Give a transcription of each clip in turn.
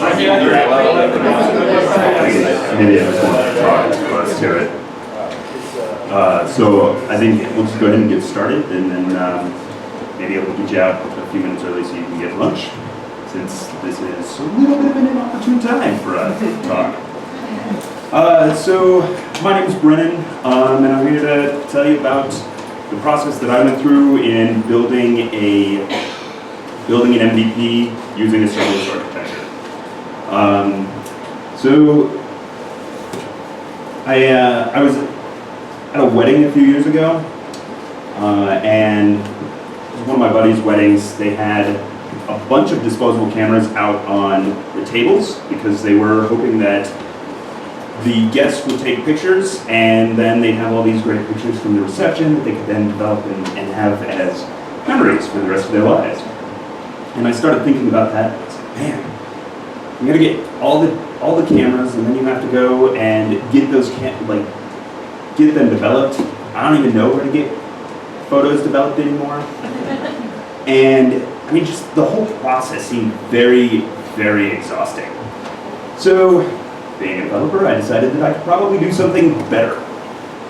Maybe I just want to talk too close to it. So I think we'll just go ahead and get started, and then maybe we'll get you out a few minutes early so you can get lunch, since this is a little bit of an inopportune time for a talk. So my name is Brennan, and I'm here to tell you about the process that I went through in building an MVP using a serverless architecture. So I was at a wedding a few years ago, and it was one of my buddy's weddings. They had a bunch of disposable cameras out on the tables because they were hoping that the guests would take pictures, and then they'd have all these great pictures from the reception that they could then develop and have as memories for the rest of their lives. And I started thinking about that. I was like, man, you gotta get all the cameras, and then you have to go and get those get them developed. I don't even know where to get photos developed anymore. And I mean, just the whole process seemed very, very exhausting. So, being a developer, I decided that I could probably do something better,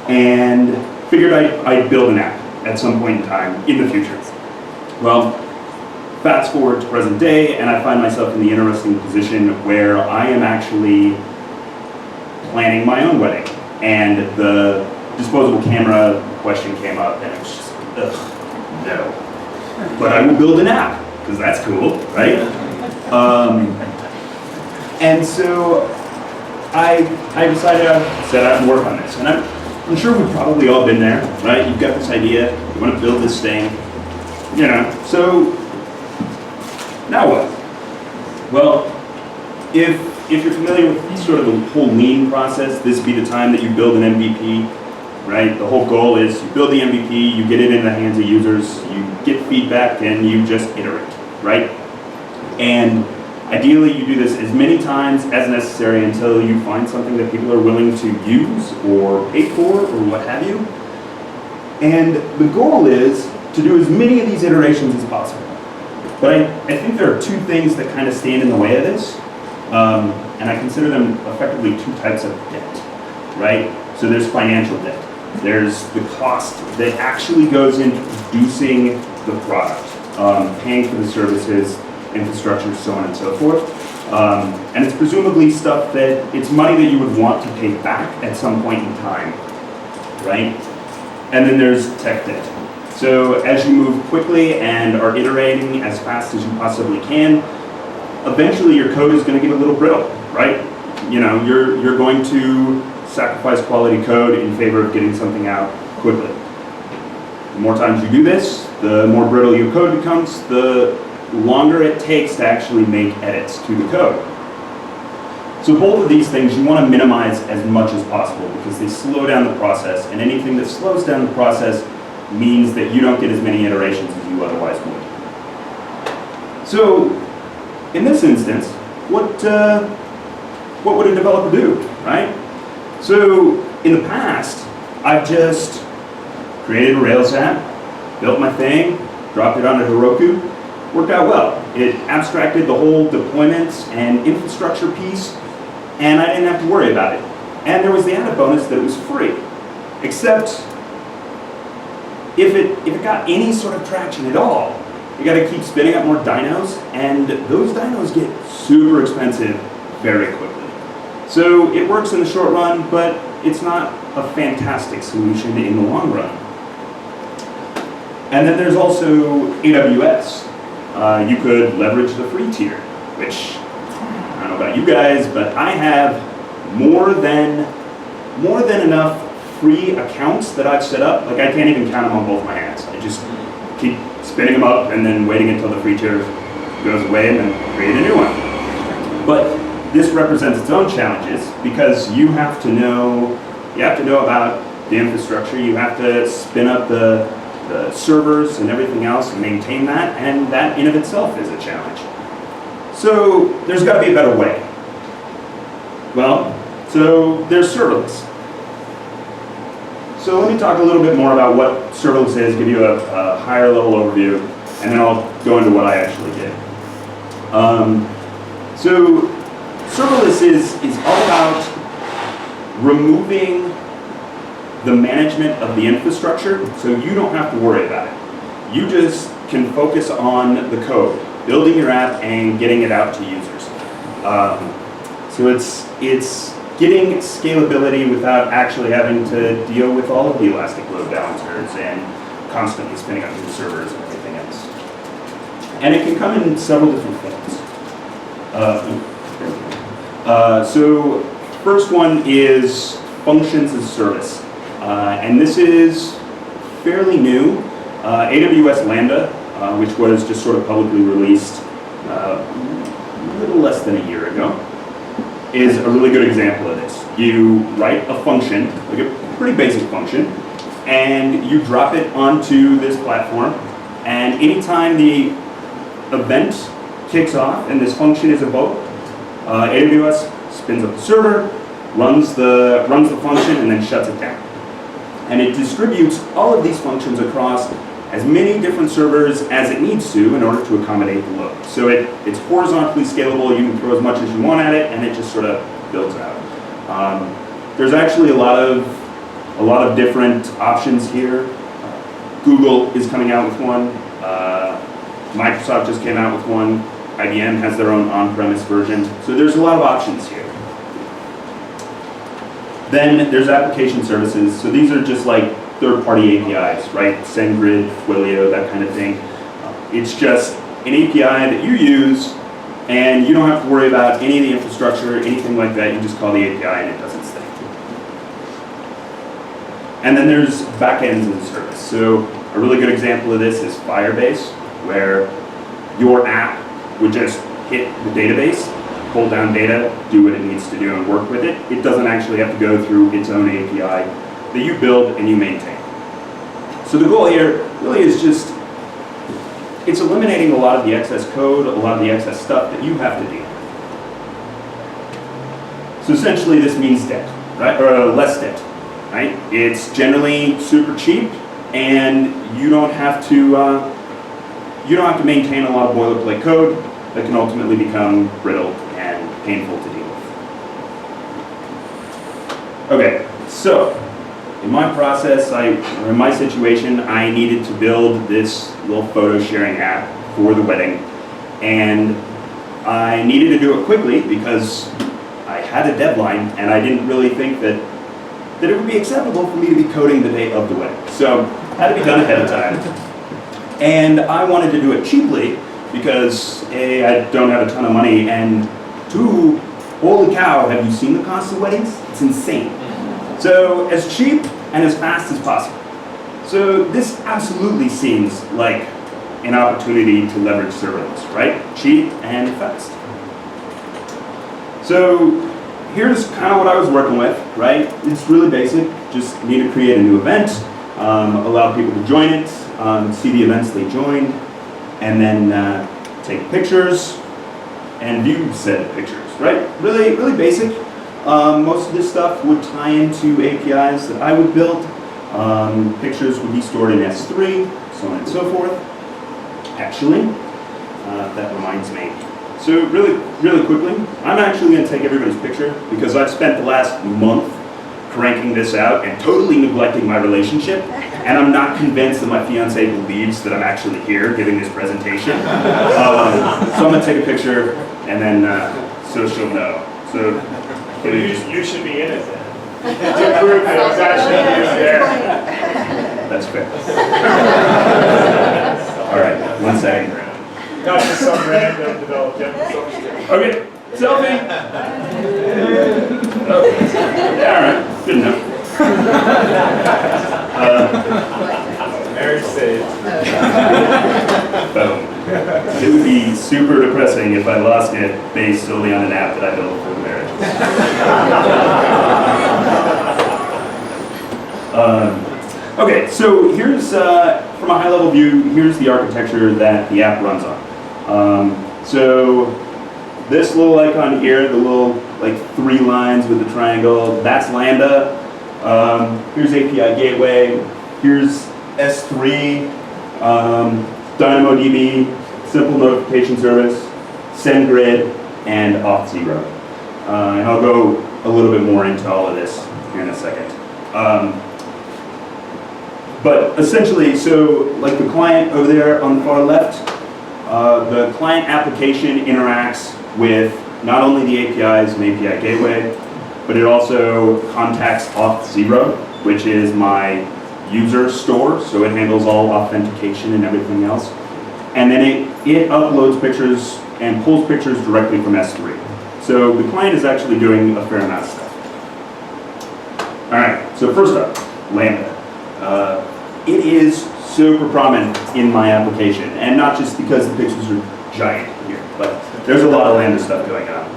and figured I'd build an app at some point in time in the future. Well, fast forward to present day, and I find myself in the interesting position where I am actually planning my own wedding, and the disposable camera question came up, and it was just, ugh, no. But I will build an app, because that's cool, right? And so I decided I'd set out and work on this. And I'm sure we've probably all been there, right? You've got this idea, you want to build this thing, you know. So now what? Well, if you're familiar with sort of the whole lean process, this would be the time that you build an MVP, right? The whole goal is you build the MVP, you get it in the hands of users, you get feedback, and you just iterate, right? And ideally, you do this as many times as necessary until you find something that people are willing to use or pay for or what have you. And the goal is to do as many of these iterations as possible. But I think there are two things that kind of stand in the way of this, and I consider them effectively two types of debt, right? So there's financial debt. There's the cost that actually goes into producing the product, paying for the services, infrastructure, so on and so forth. And it's presumably stuff that it's money that you would want to pay back at some point in time, right? And then there's tech debt. So as you move quickly and are iterating as fast as you possibly can, eventually your code is going to get a little brittle, right? You know, you're going to sacrifice quality code in favor of getting something out quickly. The more times you do this, the more brittle your code becomes, the longer it takes to actually make edits to the code. So both of these things you want to minimize as much as possible because they slow down the process, and anything that slows down the process means that you don't get as many iterations as you otherwise would. So in this instance, what would a developer do, right? So in the past, I've just created a Rails app, built my thing, dropped it onto Heroku. Worked out well. It abstracted the whole deployments and infrastructure piece, and I didn't have to worry about it. And there was the added bonus that it was free. Except, if it got any sort of traction at all, you gotta keep spinning up more dynos, and those dynos get super expensive very quickly. So it works in the short run, but it's not a fantastic solution in the long run. And then there's also AWS. You could leverage the free tier, which, I don't know about you guys, but I have more than enough free accounts that I've set up. Like, I can't even count them on both my hands. I just keep spinning them up and then waiting until the free tier goes away and then create a new one. But this represents its own challenges because you have to know about the infrastructure, you have to spin up the servers and everything else and maintain that, and that in of itself is a challenge. So there's got to be a better way. Well, so there's serverless. So let me talk a little bit more about what serverless is, give you a higher level overview, and then I'll go into what I actually did. So serverless is all about removing the management of the infrastructure, so you don't have to worry about it. You just can focus on the code, building your app and getting it out to users. So it's getting scalability without actually having to deal with all of the elastic load balancers and constantly spinning up new servers and everything else. And it can come in several different forms. So first one is functions as a service. And this is fairly new. AWS LAMBDA, which was just sort of publicly released a little less than a year ago, is a really good example of this. You write a function, like a pretty basic function, and you drop it onto this platform, and anytime the event kicks off and this function is invoked, AWS spins up the server, runs the function, and then shuts it down. And it distributes all of these functions across as many different servers as it needs to in order to accommodate the load. So it's horizontally scalable. You can throw as much as you want at it, and it just sort of builds out. There's actually a lot of different options here. Google is coming out with one. Microsoft just came out with one. IBM has their own on-premise version. So there's a lot of options here. Then there's application services. So these are just like third-party APIs, right? SendGrid, Twilio, that kind of thing. It's just an API that you use, and you don't have to worry about any of the infrastructure, anything like that. You just call the API and it does its thing. And then there's backends as a service. So a really good example of this is Firebase, where your app would just hit the database, pull down data, do what it needs to do, and work with it. It doesn't actually have to go through its own API that you build and you maintain. So the goal here really is just, it's eliminating a lot of the excess code, a lot of the excess stuff that you have to deal with. So essentially this means debt, right? Or less debt, right? It's generally super cheap, and you don't have to maintain a lot of boilerplate code that can ultimately become brittle and painful to deal with. Okay, so in my process, or in my situation, I needed to build this little photo sharing app for the wedding, and I needed to do it quickly because I had a deadline, and I didn't really think that it would be acceptable for me to be coding the day of the wedding. So it had to be done ahead of time. And I wanted to do it cheaply because A, I don't have a ton of money, and 2, holy cow, have you seen the cost of weddings? It's insane. So as cheap and as fast as possible. So this absolutely seems like an opportunity to leverage serverless, right? Cheap and fast. So here's kind of what I was working with, right? It's really basic. Just need to create a new event, allow people to join it, see the events they joined, and then take pictures and view said pictures, right? Really, really basic. Most of this stuff would tie into APIs that I would build. Pictures would be stored in S3, so on and so forth. Actually, that reminds me. So really, really quickly, I'm actually going to take everybody's picture because I've spent the last month cranking this out and totally neglecting my relationship, and I'm not convinced that my fiance believes that I'm actually here giving this presentation. So I'm going to take a picture, and then so she'll know. So you should be in it then. To prove that it's actually you there. That's fair. All right, 1 second. Not just some random developed demonstration. Okay, selfie. Oh. Yeah, all right, good enough. Marriage saved. Boom. It would be super depressing if I lost it based solely on an app that I built for marriage. Okay, so here's, from a high-level view, here's the architecture that the app runs on. So this little icon here, the little like 3 lines with the triangle, that's LAMBDA. Here's API Gateway. Here's S3, DYNAMO DB, Simple Notification Service, SendGrid, and Auth0. and I'll go a little bit more into all of this here in a second. But essentially, so like the client over there on the far left, the client application interacts with not only the APIs and API gateway, but it also contacts Auth0, which is my user store, so it handles all authentication and everything else. And then it uploads pictures and pulls pictures directly from S3. So the client is actually doing a fair amount of stuff. All right, so first up, Lambda. It is super prominent in my application, and not just because the pictures are giant here, but there's a lot of Lambda stuff going on.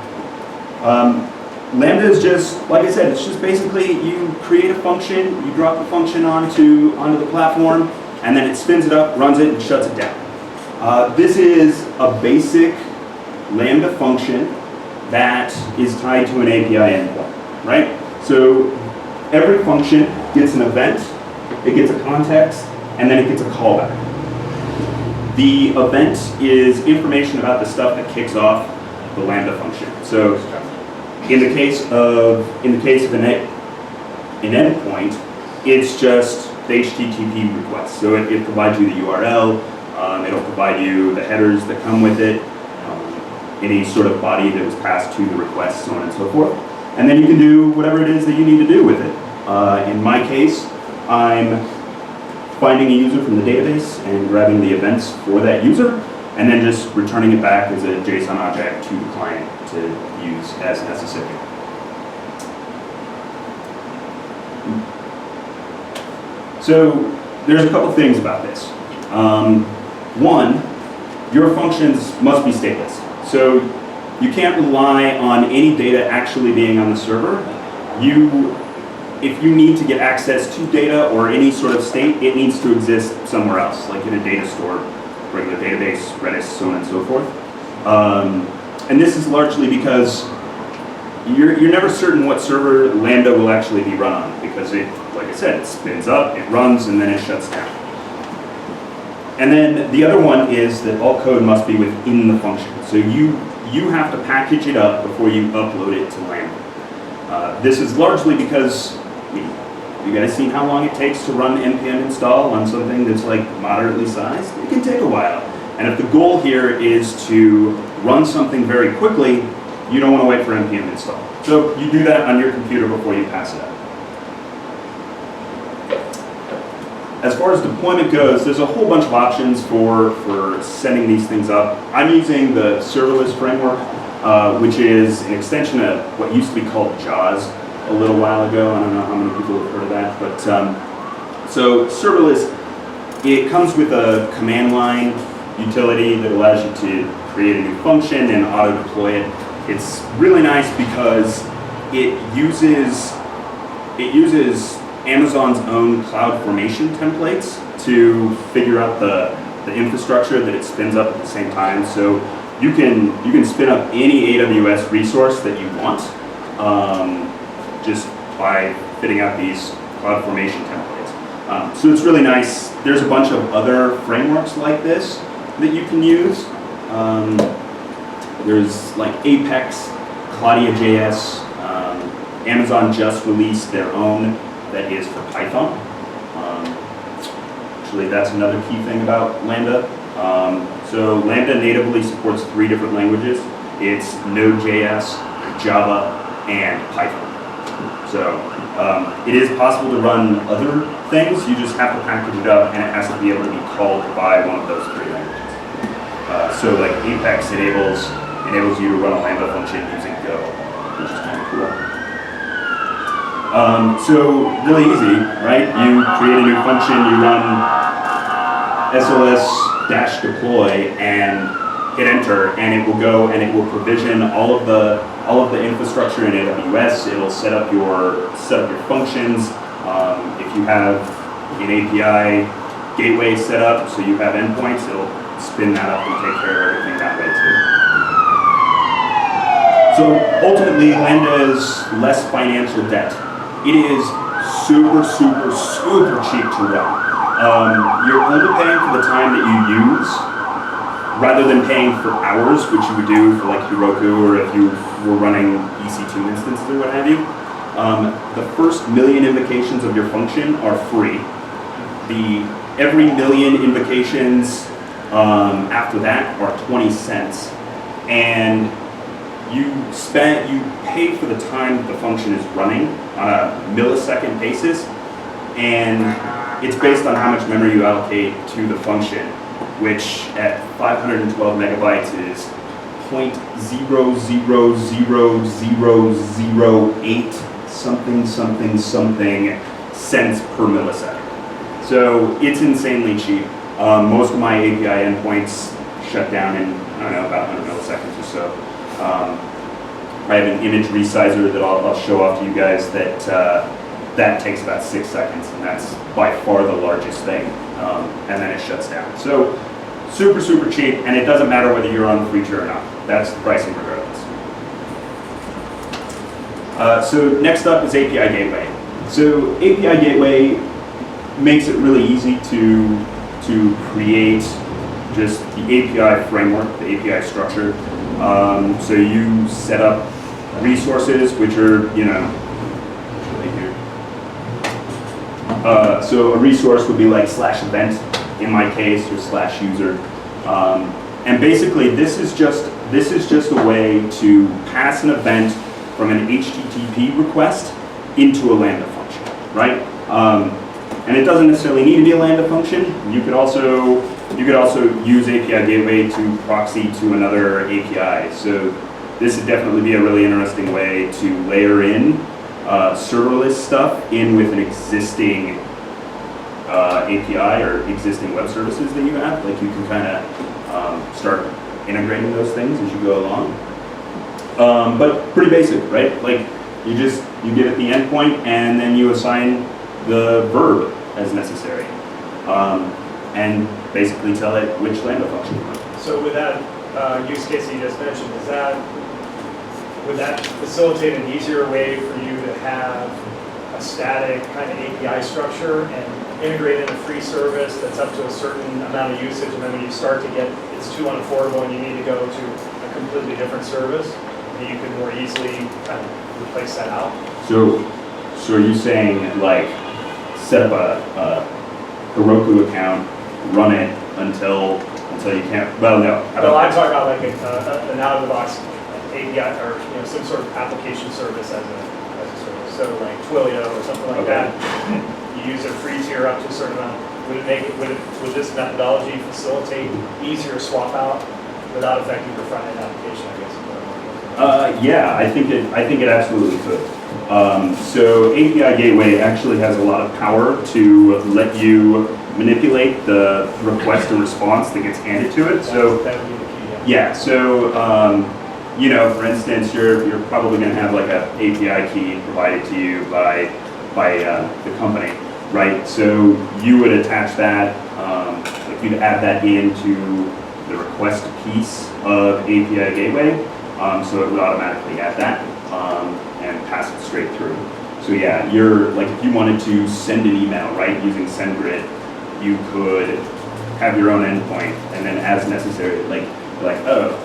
Lambda is just, like I said, it's just basically you create a function, you drop the function onto the platform, and then it spins it up, runs it, and shuts it down. This is a basic Lambda function that is tied to an API endpoint, right? So every function gets an event, it gets a context, and then it gets a callback. The event is information about the stuff that kicks off the Lambda function. So in the case of an endpoint, it's just the HTTP request. So it provides you the URL, it'll provide you the headers that come with it, any sort of body that was passed to the request, so on and so forth. And then you can do whatever it is that you need to do with it. In my case, I'm finding a user from the database and grabbing the events for that user, and then just returning it back as a JSON object to the client to use as necessary. So there's a couple things about this. One, your functions must be stateless. So you can't rely on any data actually being on the server. If you need to get access to data or any sort of state, it needs to exist somewhere else, like in a data store, regular database, Redis, so on and so forth. And this is largely because you're never certain what server Lambda will actually be run on, because it, like I said, it spins up, it runs, and then it shuts down. And then the other one is that all code must be within the function. So you have to package it up before you upload it to Lambda. This is largely because, you guys seen how long it takes to run npm install on something that's like moderately sized? It can take a while. And if the goal here is to run something very quickly, you don't want to wait for npm install. So you do that on your computer before you pass it up. As far as deployment goes, there's a whole bunch of options for setting these things up. I'm using the Serverless framework, which is an extension of what used to be called JAWS a little while ago. I don't know how many people have heard of that, but so Serverless, it comes with a command line utility that allows you to create a new function and auto deploy it. It's really nice because it uses Amazon's own CloudFormation templates to figure out the infrastructure that it spins up at the same time. So you can spin up any AWS resource that you want just by fitting out these CloudFormation templates. So it's really nice. There's a bunch of other frameworks like this that you can use. There's like Apex, Claudia.js. Amazon just released their own that is for Python. Actually, that's another key thing about Lambda. So Lambda natively supports 3 different languages. It's Node.js, Java, and Python. So it is possible to run other things. You just have to package it up, and it has to be able to be called by one of those 3 languages. So like Apex enables you to run a Lambda function using Go, which is kind of cool. So really easy, right? You create a new function, you run SLS-deploy and hit enter, and it will go and it will provision all of the infrastructure in AWS. It'll set up your functions. If you have an API gateway set up, so you have endpoints, it'll spin that up and take care of everything that way too. So ultimately, Lambda is less financial debt. It is super, super, super cheap to run. You're only paying for the time that you use, rather than paying for hours, which you would do for like Heroku or if you were running EC2 instances or what have you, the first million invocations of your function are free. Every million invocations after that are 20 cents. And you pay for the time that the function is running on a millisecond basis, and it's based on how much memory you allocate to the function, which at 512 megabytes is 0.000008 something cents per millisecond. So it's insanely cheap. Most of my API endpoints shut down in, I don't know, about 100 milliseconds or so. I have an image resizer that I'll show off to you guys that takes about 6 seconds, and that's by far the largest thing, and then it shuts down. So super, super cheap, and it doesn't matter whether you're on the free tier or not. That's the pricing regardless. So next up is API Gateway. So API Gateway makes it really easy to create just the API framework, the API structure. So you set up resources, which are, right here. So a resource would be like /event in my case, or /user. And basically, this is just a way to pass an event from an HTTP request into a Lambda function, right? And it doesn't necessarily need to be a Lambda function. You could also use API Gateway to proxy to another API. So this would definitely be a really interesting way to layer in serverless stuff in with an existing API or existing web services that you have. Like you can kind of start integrating those things as you go along. But pretty basic, right? Like you give it the endpoint and then you assign the verb as necessary. And basically tell it which Lambda function you want. So with that use case that you just mentioned, would that facilitate an easier way for you to have a static kind of API structure and integrate in a free service that's up to a certain amount of usage, and then when you start to get, it's too unaffordable and you need to go to a completely different service, that you could more easily kind of replace that out? So are you saying like set up a Heroku account, run it until you can't? Well, no. Well, I'm talking about like an out-of-the-box API or some sort of application service as a service. So like Twilio or something like that. You use a free tier up to a certain amount. Would this methodology facilitate easier swap out without affecting your front-end application? I guess. Yeah, I think it absolutely could. So API Gateway actually has a lot of power to let you manipulate the request and response that gets handed to it. So that would be the key. Yeah. So for instance, you're probably going to have like a API key provided to you by the company, right? So you would attach that. If you'd add that into the request piece of API Gateway. So it would automatically add that and pass it straight through. So yeah, you're like if you wanted to send an email, right, using SendGrid, you could have your own endpoint, and then as necessary, like oh,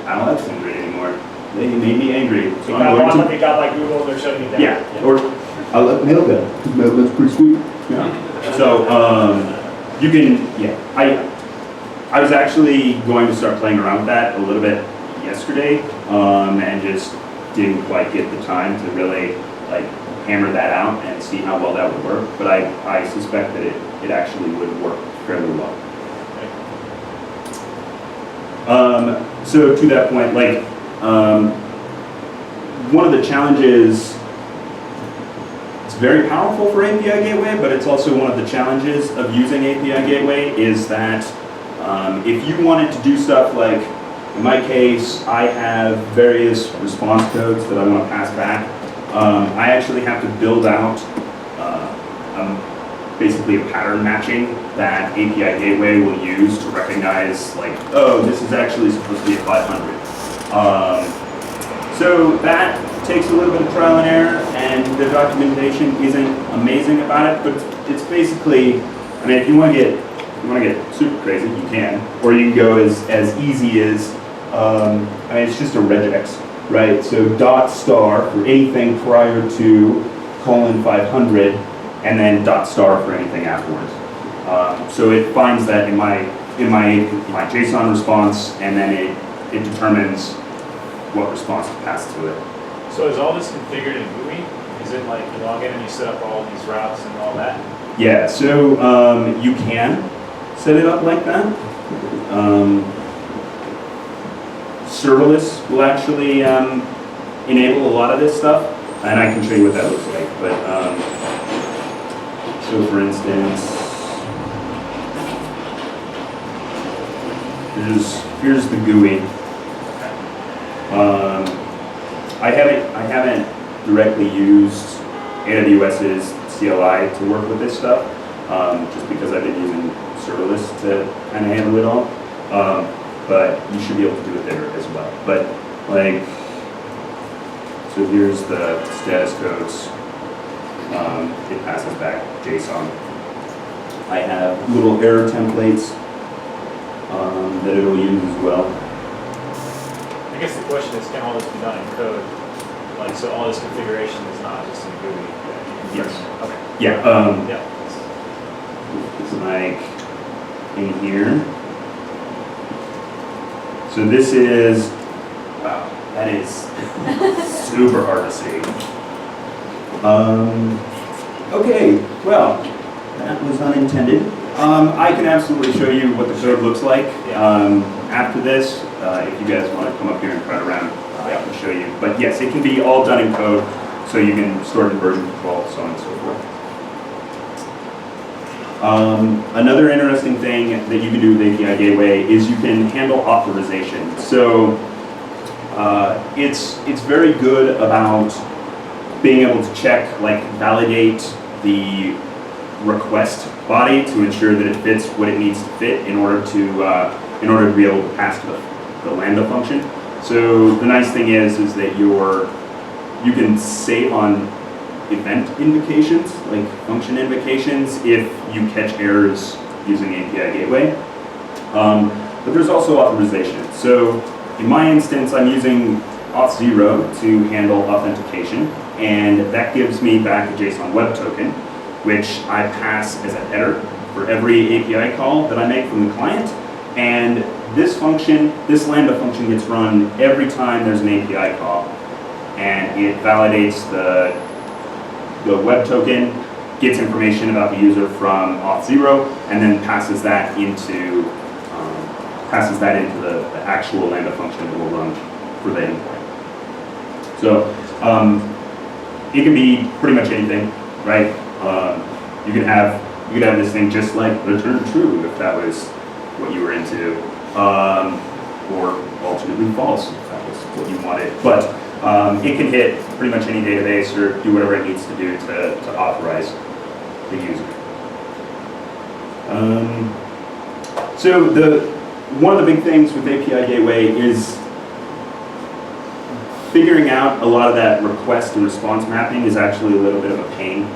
I don't like SendGrid anymore. They made me angry. So It got like Google and they're shutting it down. Yeah. Or I like Mailgun. Mailgun's pretty sweet. Yeah. So you can I was actually going to start playing around with that a little bit yesterday, and just didn't quite get the time to really like hammer that out and see how well that would work. But I suspect that it actually would work fairly well. So to that point, like one of the challenges, it's very powerful for API Gateway, but it's also one of the challenges of using API Gateway is that if you wanted to do stuff like, in my case, I have various response codes that I want to pass back. I actually have to build out basically a pattern matching that API Gateway will use to recognize, like, oh, this is actually supposed to be a 500. So that takes a little bit of trial and error, and the documentation isn't amazing about it, but it's basically, I mean, if you want to get you want to get super crazy, you can. Or you can go as easy as, I mean, it's just a regex, right? So dot star for anything prior to :500, and then dot star for anything afterwards. So it finds that in my JSON response, and then it determines what response to pass to it. So is all this configured in GUI? Is it like you log in and you set up all these routes and all that? Yeah, so you can set it up like that. Serverless will actually enable a lot of this stuff, and I can show you what that looks like. But so, for instance, here's the GUI. I haven't directly used AWS's CLI to work with this stuff, just because I've been using Serverless to kind of handle it all. But you should be able to do it there as well. But like, so here's the status codes. It passes back JSON. I have little error templates that it'll use as well. I guess the question is, can all this be done in code? Like, so all this configuration is not just in GUI? Yes. Okay. Yeah. Yeah. It's like in here. So this is, wow, that is super hard to see. Okay, well, that was unintended. I can absolutely show you what the code looks like after this. If you guys want to come up here and cut around, I can show you. But yes, it can be all done in code, so you can store it in version control, so on and so forth. Another interesting thing that you can do with API Gateway is you can handle authorization. So it's very good about being able to check, like validate the request body to ensure that it fits what it needs to fit in order to be able to pass to the Lambda function. So the nice thing is that you can save on event invocations, like function invocations, if you catch errors using API Gateway. But there's also authorization. So in my instance, I'm using auth0 to handle authentication, and that gives me back a JSON web token, which I pass as a header for every API call that I make from the client. And this function, this Lambda function, gets run every time there's an API call, and it validates the web token, gets information about the user from auth0, and then passes that into the actual Lambda function that will run for the endpoint. So it can be pretty much anything, right? You could have this thing just like return true if that was what you were into, or alternately false if that was what you wanted. But it can hit pretty much any database or do whatever it needs to do to authorize the user. So one of the big things with API Gateway is figuring out a lot of that request and response mapping is actually a little bit of a pain.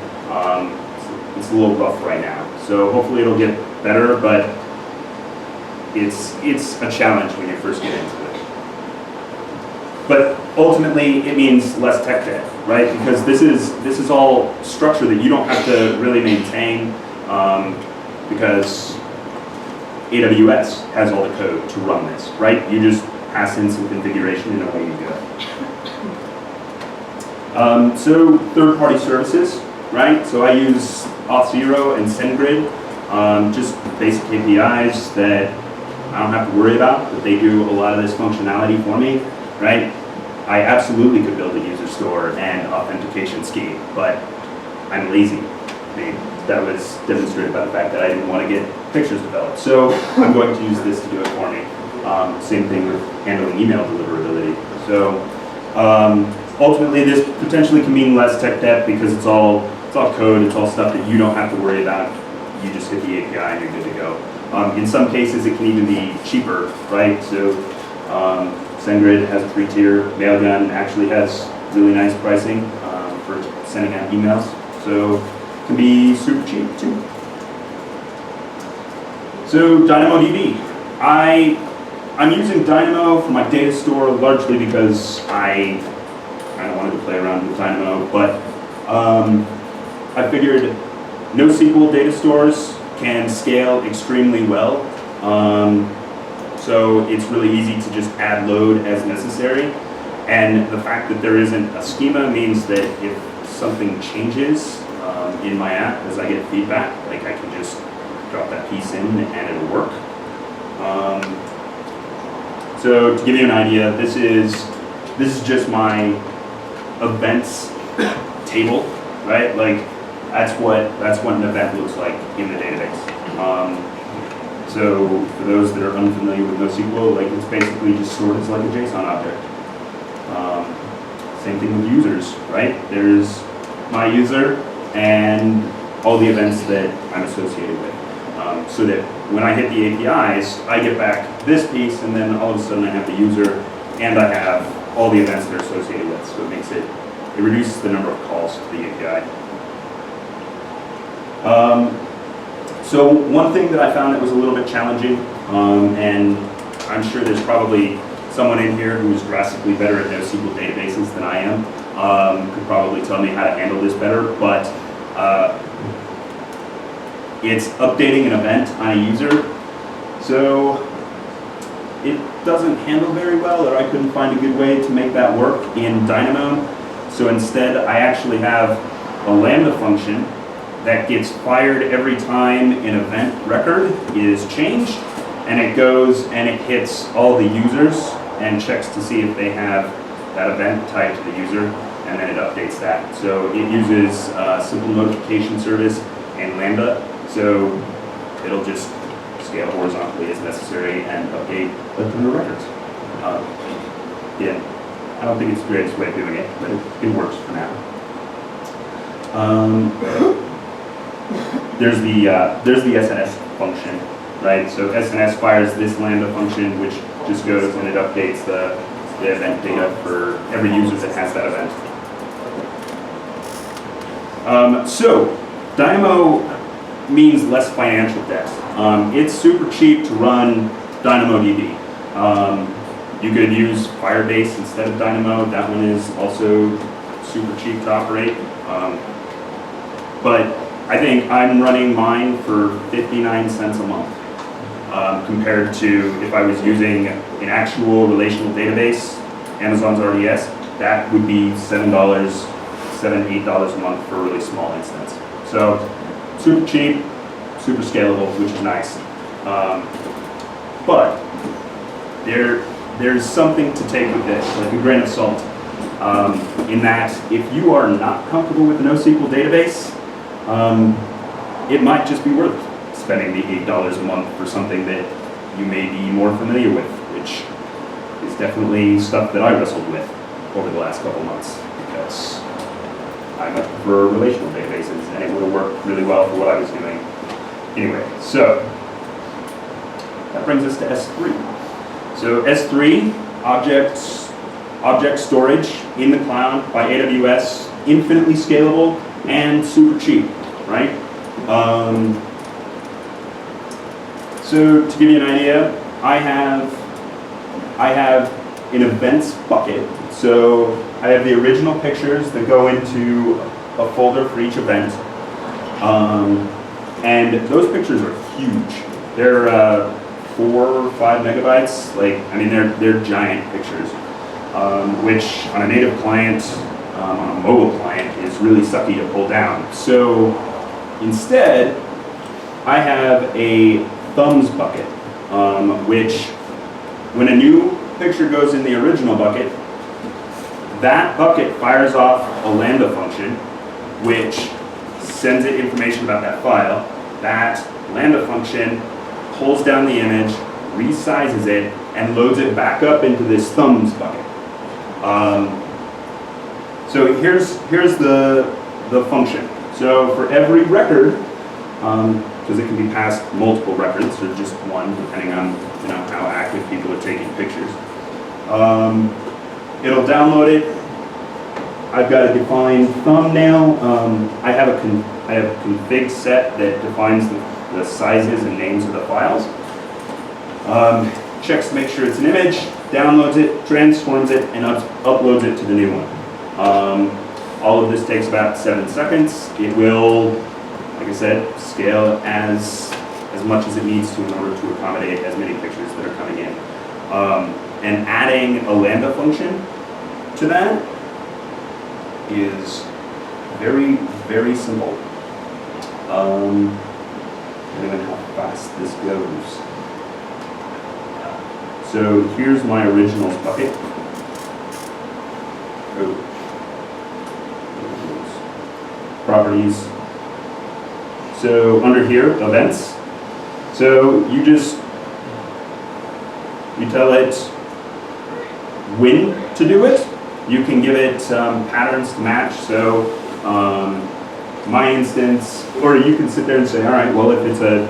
It's a little rough right now. So hopefully it'll get better, but it's a challenge when you first get into it. But ultimately, it means less tech debt, right? Because this is all structure that you don't have to really maintain, because AWS has all the code to run this, right? You just pass in some configuration and away you go. So third-party services, right? So I use auth0 and SendGrid, just basic APIs that I don't have to worry about, but they do a lot of this functionality for me, right? I absolutely could build a user store and authentication scheme, but I'm lazy. I mean, that was demonstrated by the fact that I didn't want to get pictures developed. So I'm going to use this to do it for me. Same thing with handling email deliverability. So ultimately, this potentially can mean less tech debt because it's all code, it's all stuff that you don't have to worry about. You just hit the API and you're good to go. In some cases, it can even be cheaper, right? So SendGrid has a free tier. Mailgun actually has really nice pricing for sending out emails. So it can be super cheap too. So DynamoDB. I'm using Dynamo for my data store largely because I kind of wanted to play around with Dynamo, but I figured NoSQL data stores can scale extremely well. So it's really easy to just add load as necessary. And the fact that there isn't a schema means that if something changes in my app as I get feedback, like I can just drop that piece in and it'll work. So to give you an idea, this is just my events table, right? Like that's what an event looks like in the database. So for those that are unfamiliar with NoSQL, like it's basically just stored as like a JSON object. Same thing with users, right? There's my user and all the events that I'm associated with. So that when I hit the APIs, I get back this piece, and then all of a sudden I have the user, and I have all the events that are associated with. So it reduces the number of calls to the API. So one thing that I found that was a little bit challenging, and I'm sure there's probably someone in here who is drastically better at NoSQL databases than I am, could probably tell me how to handle this better, but it's updating an event on a user. So it doesn't handle very well, or I couldn't find a good way to make that work in Dynamo. So instead, I actually have a LAMBDA function that gets fired every time an event record is changed, and it goes and it hits all the users and checks to see if they have that event tied to the user, and then it updates that. So it uses simple notification service and LAMBDA, so it'll just scale horizontally as necessary and update a ton of records. Yeah, I don't think it's the greatest way of doing it, but it works for now. There's the SNS function, right? So SNS fires this LAMBDA function, which just goes and it updates the event data for every user that has that event. So Dynamo means less financial debt. It's super cheap to run DynamoDB. You could use Firebase instead of Dynamo. That one is also super cheap to operate. But I think I'm running mine for 59 cents a month compared to if I was using an actual relational database, Amazon's RDS, that would be $7, $8 a month for a really small instance. So super cheap, super scalable, which is nice. But there's something to take with this, like a grain of salt, in that if you are not comfortable with the NoSQL database, it might just be worth spending the $8 a month for something that you may be more familiar with, which is definitely stuff that I wrestled with over the last couple months, because I much prefer relational databases, and it would have worked really well for what I was doing. Anyway, so that brings us to S3. So S3, object storage in the cloud by AWS, infinitely scalable and super cheap, right? So to give you an idea, I have an events bucket. So I have the original pictures that go into a folder for each event. And those pictures are huge. They're 4 or 5 megabytes. Like, I mean, they're giant pictures, which on a native client, on a mobile client, is really sucky to pull down. So instead, I have a thumbs bucket, which when a new picture goes in the original bucket, that bucket fires off a LAMBDA function, which sends it information about that file. That LAMBDA function pulls down the image, resizes it, and loads it back up into this thumbs bucket. So here's the function. So for every record, because it can be past multiple records or just one, depending on how active people are taking pictures. It'll download it. I've got a defined thumbnail. I have a config set that defines the sizes and names of the files. Checks to make sure it's an image, downloads it, transforms it, and uploads it to the new one. All of this takes about 7 seconds. It will, like I said, scale as much as it needs to in order to accommodate as many pictures that are coming in. And adding a LAMBDA function to that is very, very simple. Depending on how fast this goes. So here's my originals bucket. Properties. So under here, events. So you tell it when to do it. You can give it patterns to match. So my instance, or you can sit there and say, all right, well, if it's a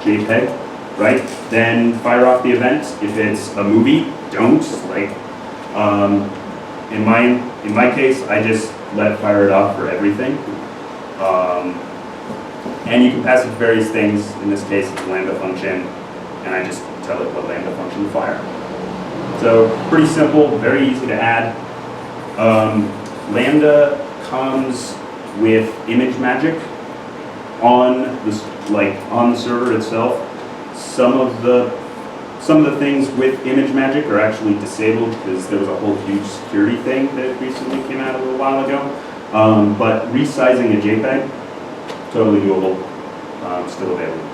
.jpeg, right, then fire off the event. If it's a movie, don't. Like, in my case, I just let it fire it off for everything. And you can pass it various things. In this case, it's a LAMBDA function, and I just tell it what LAMBDA function to fire. So pretty simple, very easy to add. LAMBDA comes with image magic on the server itself. Some of the things with image magic are actually disabled because there was a whole huge security thing that recently came out a little while ago. But resizing a JPEG, totally doable, still available.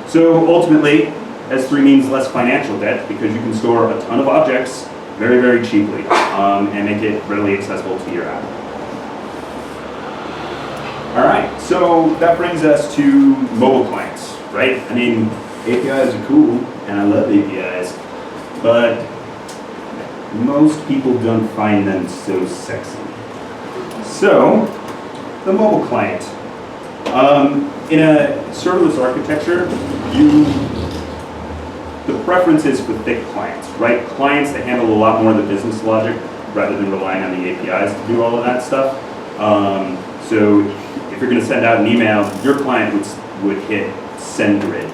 So ultimately, S3 means less financial debt because you can store a ton of objects very, very cheaply and make it readily accessible to your app. All right, so that brings us to mobile clients, right? I mean, APIs are cool, and I love APIs, but most people don't find them so sexy. So, the mobile client. In a serverless architecture, the preference is for thick clients, right? Clients that handle a lot more of the business logic rather than relying on the APIs to do all of that stuff. So if you're going to send out an email, your client would hit send grid.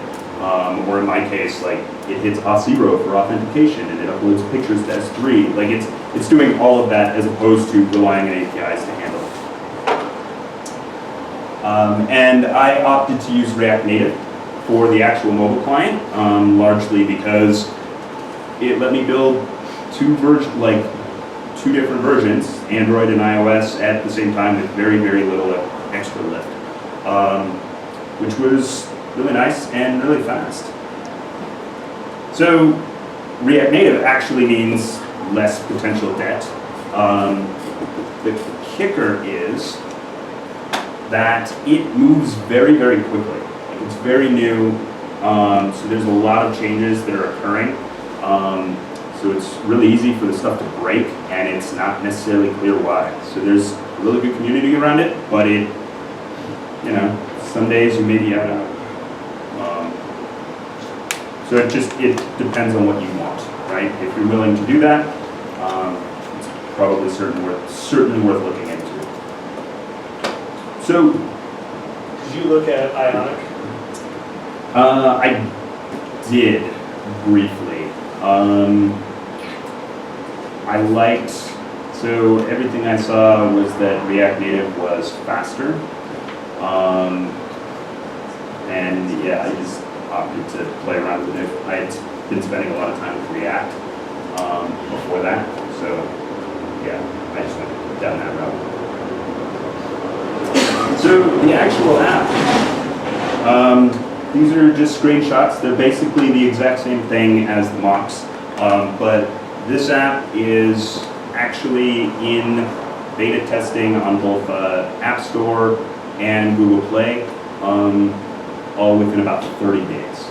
Or in my case, like it hits Auth0 for authentication and it uploads pictures to S3. Like it's doing all of that as opposed to relying on APIs to handle it. And I opted to use React Native for the actual mobile client, largely because it let me build two different versions, Android and iOS, at the same time with very, very little extra lift, which was really nice and really fast. So React Native actually means less potential debt. The kicker is that it moves very, very quickly. It's very new, so there's a lot of changes that are occurring. So it's really easy for the stuff to break, and it's not necessarily clear why. So there's a really good community around it, but some days you may be out of it. So it depends on what you want, right? If you're willing to do that, it's probably certainly worth looking into. So, did you look at Ionic? I did briefly. I liked, so everything I saw was that React Native was faster. And yeah, I just opted to play around with it. I had been spending a lot of time with React before that. So yeah, I just went down that route. So the actual app, these are just screenshots. They're basically the exact same thing as the mocks, but this app is actually in beta testing on both App Store and Google Play, all within about 30 days.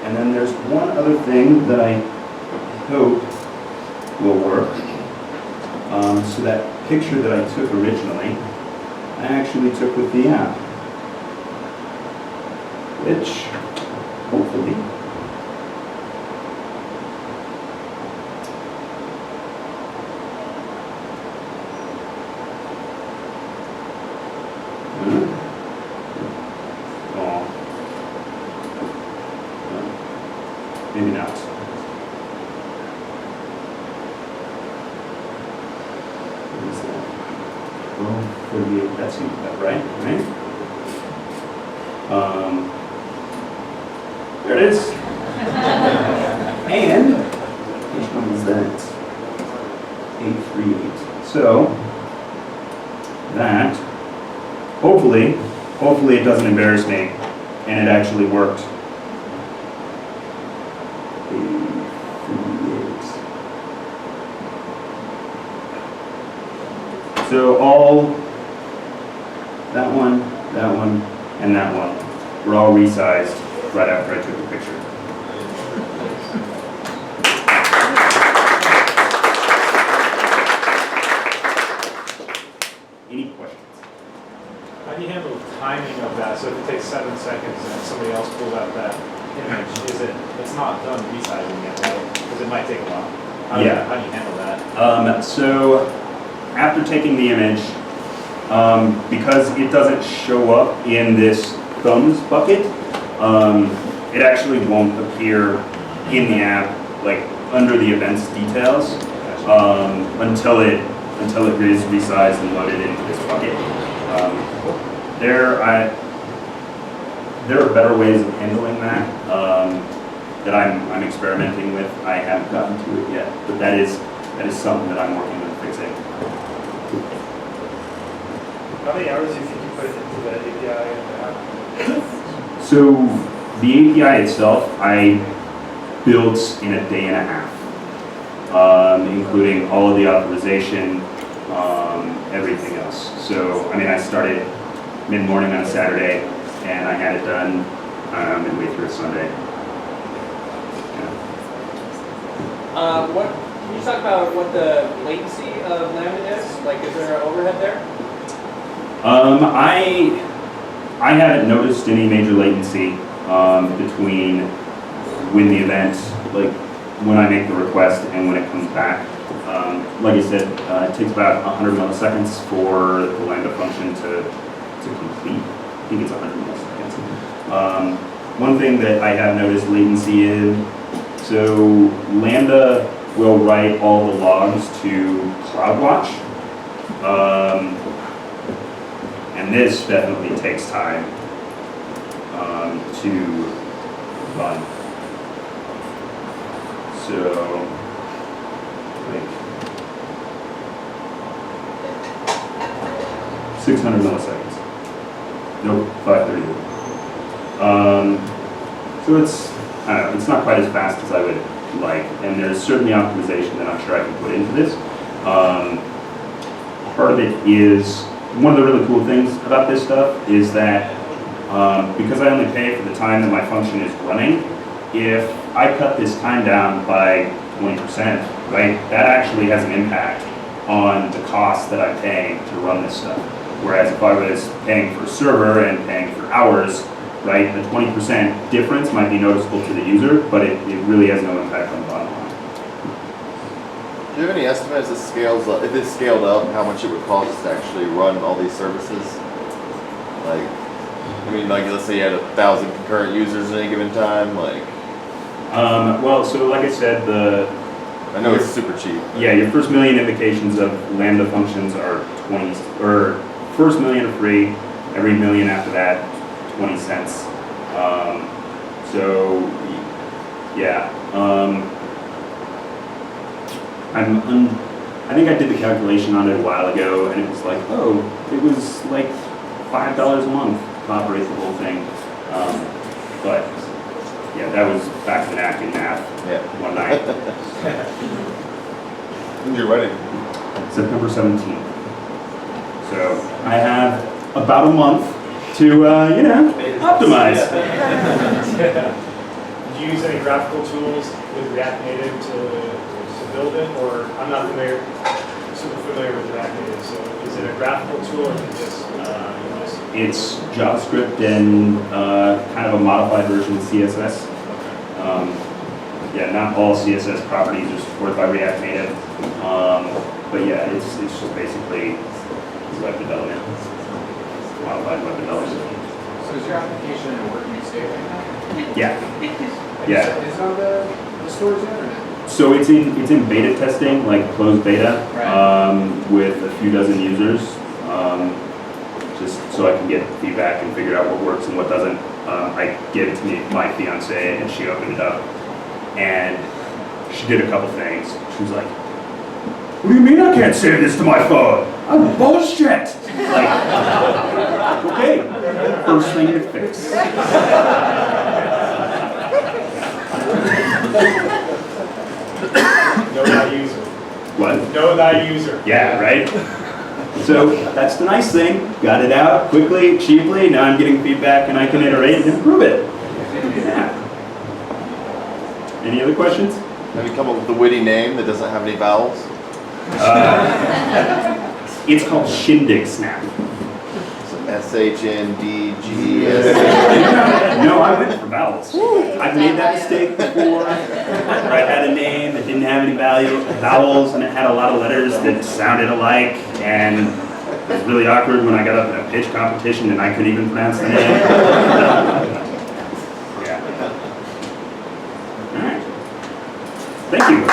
And then there's one other thing that I hope will work. So that picture that I took originally, I actually took with the app, which hopefully maybe not. What is that? Well, 48, that seems about right? There it is. And, which one is that? 838. So, that, hopefully it doesn't embarrass me, and it actually worked. 838. So all, that one, and that one were all resized right after I took the picture. Any questions? How do you handle the timing of that? So if it takes 7 seconds and somebody else pulls out that image, it's not done resizing yet, right? Because it might take a while. How do you handle that? So after taking the image, because it doesn't show up in this thumbs bucket, it actually won't appear in the app, like under the events details, until it is resized and loaded into this bucket. There are better ways of handling that that I'm experimenting with. I haven't gotten to it yet, but that is something that I'm working on fixing. How many hours do you think you put into the API and the app? So the API itself, I built in a day and a half, including all of the authorization, everything else. So, I mean, I started mid-morning on a Saturday, and I had it done midway through a Sunday. Yeah. Can you talk about what the latency of LAMBDA is? Like, is there an overhead there? I haven't noticed any major latency between when the event, like when I make the request and when it comes back. Like I said, it takes about 100 milliseconds for the LAMBDA function to complete. I think it's 100 milliseconds. One thing that I have noticed latency in, so LAMBDA will write all the logs to CloudWatch. And this definitely takes time to run. So, like 600 milliseconds. Nope, 530. So it's, I don't know, it's not quite as fast as I would like, and there's certainly optimization that I'm sure I can put into this. Part of it is, one of the really cool things about this stuff is that because I only pay for the time that my function is running, if I cut this time down by 20%, right, that actually has an impact on the cost that I'm paying to run this stuff. Whereas if I was paying for a server and paying for hours, right, the 20% difference might be noticeable to the user, but it really has no impact on the bottom line. Do you have any estimates if it's scaled up, how much it would cost to actually run all these services? Like, I mean, like let's say you had 1,000 concurrent users at any given time, like. Well, so like I said, I know it's super cheap. Yeah, your first million invocations of LAMBDA functions are 20, or first million are free. Every million after that, 20 cents. So, yeah. I think I did the calculation on it a while ago, and it was like, oh, it was like $5 a month to operate the whole thing. But yeah, that was back when acting math one night. When's your wedding? September 17th. So I have about a month to, optimize. Do you use any graphical tools with React Native to build it, or I'm not super familiar with React Native, so is it a graphical tool or is it just It's JavaScript and kind of a modified version of CSS. Yeah, not all CSS properties are supported by React Native, but yeah, it's just basically web development, modified web development. So is your application in a working state right now? Yeah. And Yeah. Is it on the stores yet or not? So it's in beta testing, like closed beta, Right. with a few dozen users, just so I can get feedback and figure out what works and what doesn't. I gave it to my fiance and she opened it up, and she did a couple things. She was like, "What do you mean I can't save this to my phone? I'm bullshit." Like, okay, first thing to fix. Know thy user. What? Know thy user. Yeah, right? So that's the nice thing. Got it out quickly, cheaply. Now I'm getting feedback and I can iterate and improve it. Yeah. Any other questions? Have you come up with a witty name that doesn't have any vowels? It's called Shindig Snap. SHNDGES. No, I went for vowels. I've made that mistake before, where I had a name that didn't have any vowels, and it had a lot of letters that sounded alike, and it was really awkward when I got up in a pitch competition and I couldn't even pronounce the name. Yeah. All right. Thank you.